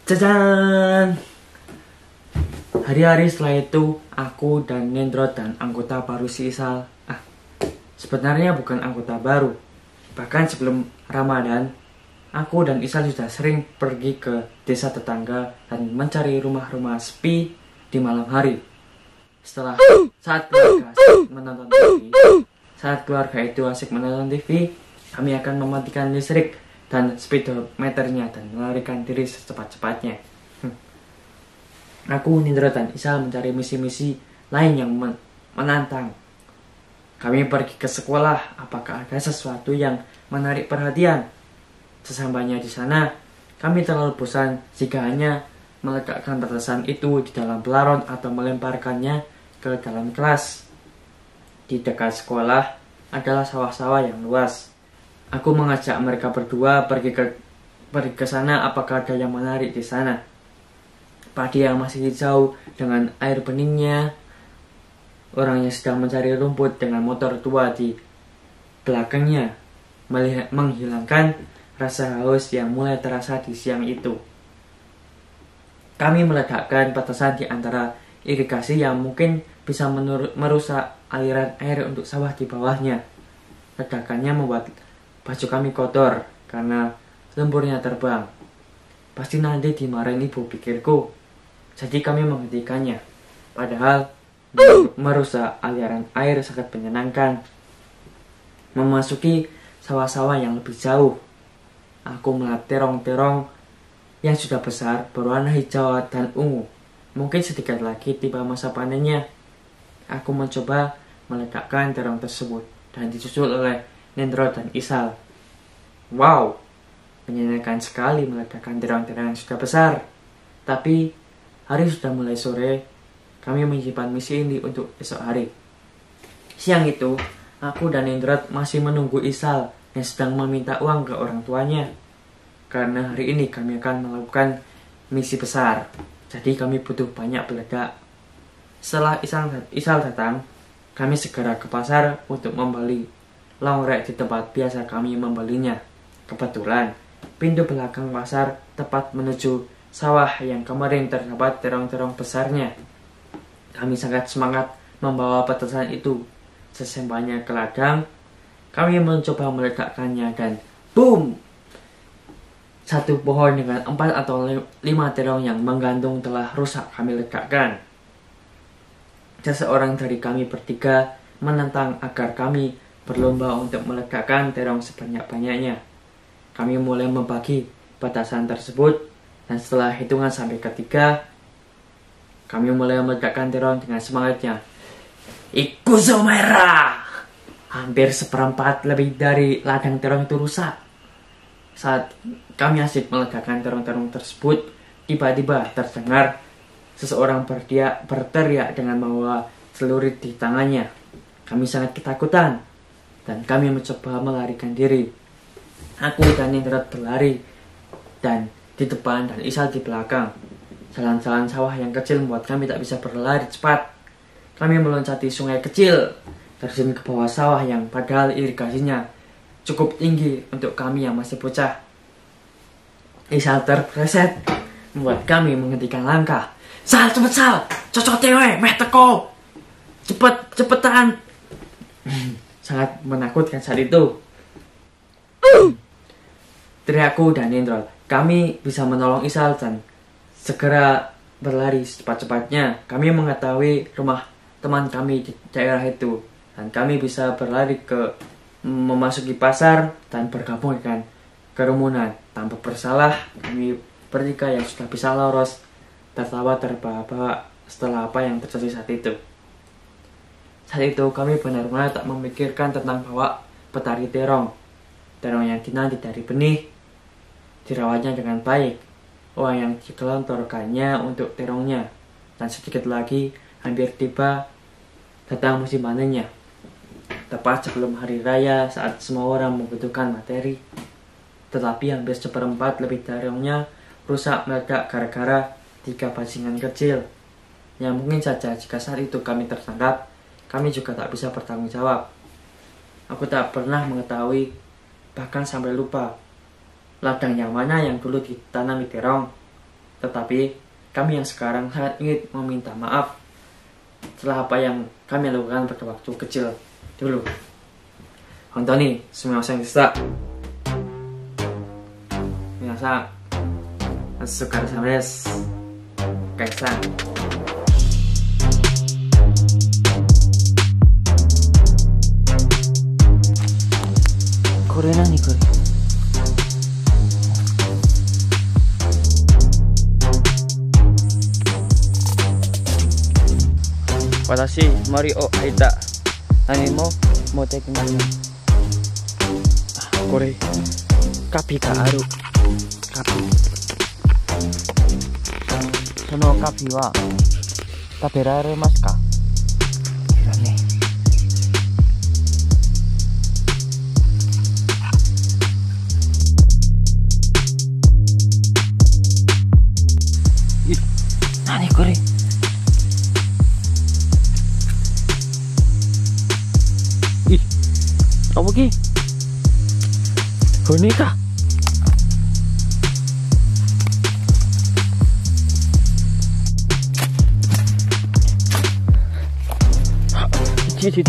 Cacan! Hari-hari setelah itu, aku dan Nendro dan anggota baru si Isal. Sebenarnya bukan anggota baru. Bahkan sebelum Ramadan, aku dan Isal sudah sering pergi ke desa tetangga dan mencari rumah-rumah sepi di malam hari. Saat keluarga itu asik menonton TV, kami akan mematikan listrik dan speedometernya dan melarikan diri secepat-cepatnya. Aku, Nindro, dan Isal mencari misi-misi lain yang menantang. Kami pergi ke sekolah, apakah ada sesuatu yang menarik perhatian? Sesampainya di sana, kami terlalu bosan jika hanya meletakkan petasan itu di dalam pelaron atau melemparkannya ke dalam kelas. Di dekat sekolah adalah sawah-sawah yang luas. Aku mengajak mereka berdua pergi ke sana, apakah ada yang menarik di sana. Padi yang masih hijau dengan air beningnya, orang yang sedang mencari rumput dengan motor tua di belakangnya, menghilangkan rasa haus yang mulai terasa di siang itu. Kami meletakkan petasan di antara irigasi yang mungkin bisa merusak aliran air untuk sawah di bawahnya. Ledakannya membuat baju kami kotor karena lumpurnya terbang. Pasti nanti dimarahin ibu, pikirku. Jadi kami menghentikannya. Padahal merusak aliran air sangat menyenangkan. Memasuki sawah-sawah yang lebih jauh, aku melihat terong-terong yang sudah besar berwarna hijau dan ungu. Mungkin sedikit lagi tiba masa panennya. Aku mencoba meletakkan terong tersebut dan disusul oleh Nendro dan Isal. Wow, menyenangkan sekali meletakkan terong-terong yang sudah besar. Tapi hari sudah mulai sore. Kami menyimpan misi ini untuk esok hari. Siang itu, aku dan Nendro masih menunggu Isal yang sedang meminta uang ke orang tuanya. Karena hari ini kami akan melakukan misi besar. Jadi kami butuh banyak peledak. Setelah Isal datang, kami segera ke pasar untuk membeli longrek di tempat biasa kami membelinya. Kebetulan, pintu belakang pasar tepat menuju sawah yang kemarin terdapat terong-terong besarnya. Kami sangat semangat membawa petasan itu. Sesampainya ke ladang, kami mencoba meledakkannya dan boom! Satu pohon dengan 4 atau 5 terong yang menggantung telah rusak kami ledakkan. Seseorang dari kami bertiga menentang agar kami berlomba untuk meledakkan terong sebanyak-banyaknya. Kami mulai membagi petasan tersebut dan setelah hitungan sampai ketiga, kami mulai meledakkan terong dengan semangatnya. Ikuzo merah! Hampir seperempat lebih dari ladang terong itu rusak. Saat kami asik meledakkan terong-terong tersebut, tiba-tiba terdengar seseorang berteriak dengan membawa celurit di tangannya. Kami sangat ketakutan dan kami mencoba melarikan diri. Aku dan Nendro berlari dan di depan dan Isal di belakang. Jalan-jalan sawah yang kecil membuat kami tak bisa berlari cepat. Kami meloncati sungai kecil, terjun ke bawah sawah yang padahal irigasinya cukup tinggi untuk kami yang masih bocah. Isal terpreset membuat kami menghentikan langkah. Sal, cepet Sal, cocok tewe, meh teko. Cepetan. Sangat menakutkan saat itu. Teriakku dan Nendro. Kami bisa menolong Isal dan segera berlari secepat-cepatnya. Kami mengetahui rumah teman kami di daerah itu dan kami bisa berlari memasuki pasar dan bergabung dengan kerumunan. Tanpa bersalah, kami bertiga yang sudah bisa lolos tertawa terbahak-bahak setelah apa yang terjadi saat itu. Saat itu kami benar-benar tak memikirkan tentang bawa petari terong. Terong yang dinanti dari benih dirawatnya dengan baik, uang yang digelontorkannya untuk terongnya, dan sedikit lagi hampir tiba datang musim panennya. Tepat sebelum hari raya saat semua orang membutuhkan materi, tetapi hampir seperempat lebih terongnya rusak meledak gara-gara 3 bajingan kecil. Yang mungkin saja jika saat itu kami tertangkap, kami juga tak bisa bertanggung jawab. Aku tak pernah mengetahui, bahkan sampai lupa, ladang yang mana yang dulu ditanami terong. Tetapi kami yang sekarang sangat ingin meminta maaf setelah apa yang kami lakukan pada waktu kecil dulu. Hontoni, sumimasen deshita. Minasan, otsukaresama desu. Kaisan. これ何これ。私、森を履いた。何も持ってきません。これ、カピがある。カピ。そのカピは食べられますか？いらねえ。何これ。Ih, apa ki? Boneka. Ci.